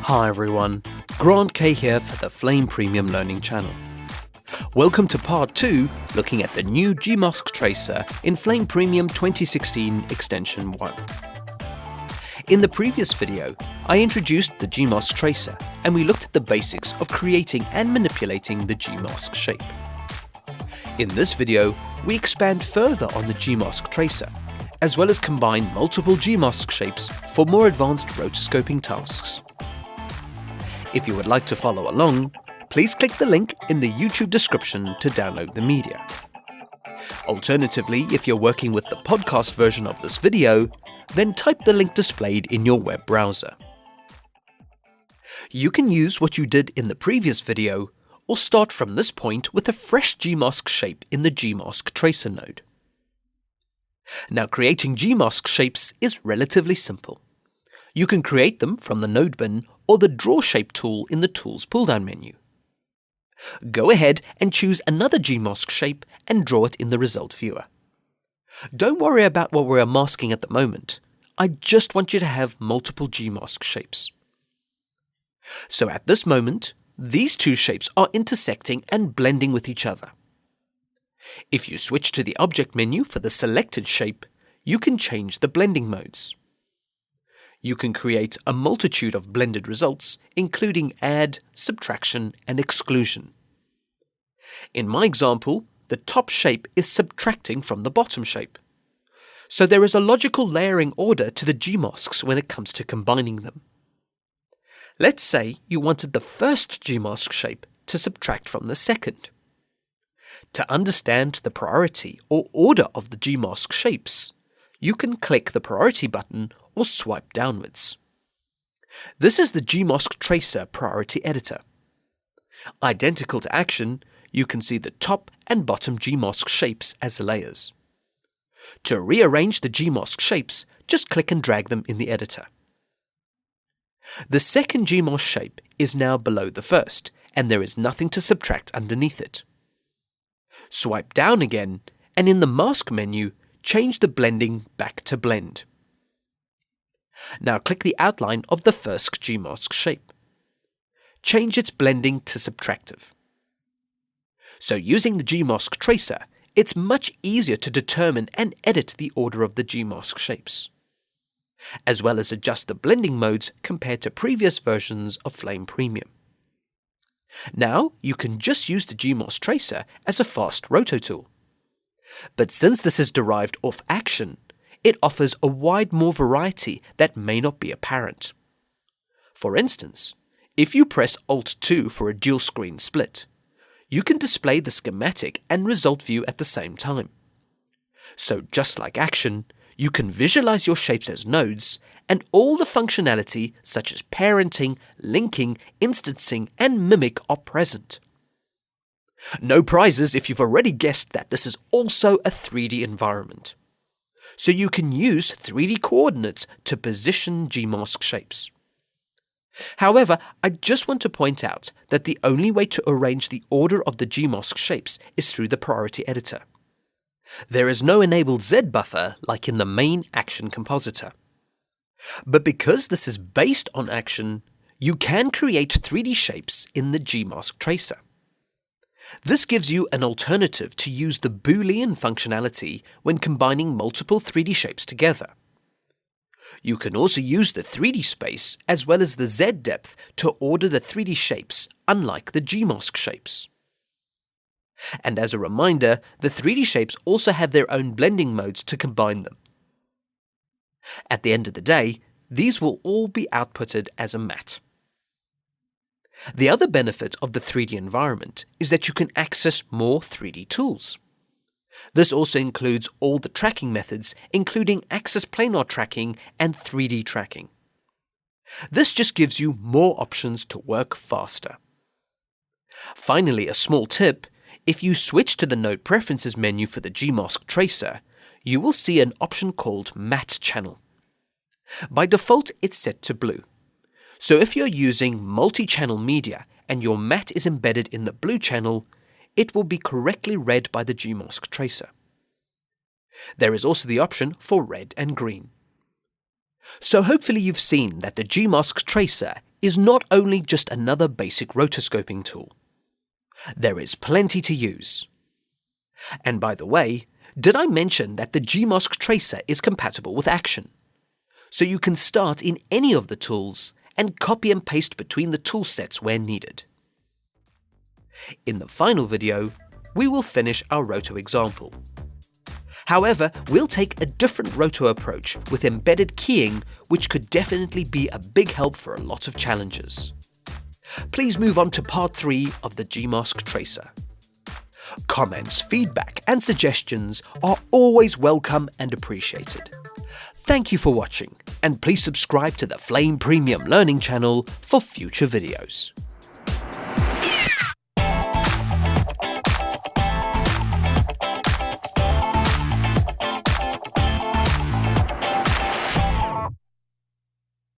Hi everyone, Grant K here for the Flame Premium Learning channel. Welcome to part 2, looking at the new Gmasks tracer in Flame Premium 2016 Extension 1. In the previous video, I introduced the Gmasks tracer and we looked at the basics of creating and manipulating the Gmasks shape. In this video, we expand further on the Gmasks tracer, as well as combine multiple Gmasks shapes for more advanced rotoscoping tasks. If you would like to follow along, please click the link in the YouTube description to download the media. Alternatively, if you're working with the podcast version of this video, then type the link displayed in your web browser. You can use what you did in the previous video, or start from this point with a fresh Gmasks shape in the Gmasks tracer node. Now, creating Gmasks shapes is relatively simple. You can create them from the node bin or the Draw Shape tool in the Tools pull-down menu. Go ahead and choose another Gmasks shape and draw it in the result viewer. Don't worry about what we're masking at the moment. I just want you to have multiple Gmasks shapes. So at this moment, these two shapes are intersecting and blending with each other. If you switch to the Object menu for the selected shape, you can change the blending modes. You can create a multitude of blended results, including add, subtraction, and exclusion. In my example, the top shape is subtracting from the bottom shape. So there is a logical layering order to the Gmasks when it comes to combining them. Let's say you wanted the first Gmask shape to subtract from the second. To understand the priority or order of the Gmask shapes, you can click the priority button or swipe downwards. This is the Gmasks tracer priority editor. Identical to Action, you can see the top and bottom Gmasks shapes as layers. To rearrange the Gmasks shapes, just click and drag them in the editor. The second Gmasks shape is now below the first, and there is nothing to subtract underneath it. Swipe down again, and in the Mask menu, change the blending back to Blend. Now click the outline of the first Gmasks shape. Change its blending to subtractive. So using the Gmasks tracer, it's much easier to determine and edit the order of the Gmasks shapes, as well as adjust the blending modes compared to previous versions of Flame Premium. Now you can just use the Gmasks tracer as a fast roto tool. But since this is derived off Action, it offers a wide more variety that may not be apparent. For instance, if you press Alt-2 for a dual screen split, you can display the schematic and result view at the same time. So just like Action, you can visualize your shapes as nodes, and all the functionality such as parenting, linking, instancing, and mimic are present. No prizes if you've already guessed that this is also a 3D environment. So you can use 3D coordinates to position Gmasks shapes. However, I just want to point out that the only way to arrange the order of the Gmasks shapes is through the priority editor. There is no enabled Z buffer like in the main Action compositor. But because this is based on Action, you can create 3D shapes in the Gmasks tracer. This gives you an alternative to use the Boolean functionality when combining multiple 3D shapes together. You can also use the 3D space as well as the Z depth to order the 3D shapes, unlike the Gmasks shapes. And as a reminder, the 3D shapes also have their own blending modes to combine them. At the end of the day, these will all be outputted as a matte. The other benefit of the 3D environment is that you can access more 3D tools. This also includes all the tracking methods, including Axis Planar Tracking and 3D Tracking. This just gives you more options to work faster. Finally, a small tip: if you switch to the Node Preferences menu for the Gmasks tracer, you will see an option called Matte Channel. By default, it's set to blue. So if you're using multi-channel media and your matte is embedded in the blue channel, it will be correctly read by the Gmasks tracer. There is also the option for red and green. So hopefully you've seen that the Gmasks tracer is not only just another basic rotoscoping tool. There is plenty to use. And by the way, did I mention that the Gmask tracer is compatible with Action? So you can start in any of the tools and copy and paste between the tool sets where needed. In the final video, we will finish our roto example. However, we'll take a different roto approach with embedded keying, which could definitely be a big help for a lot of challenges. Please move on to part 3 of the Gmask tracer. Comments, feedback and suggestions are always welcome and appreciated. Thank you for watching, and please subscribe to the Flame Premium Learning channel for future videos.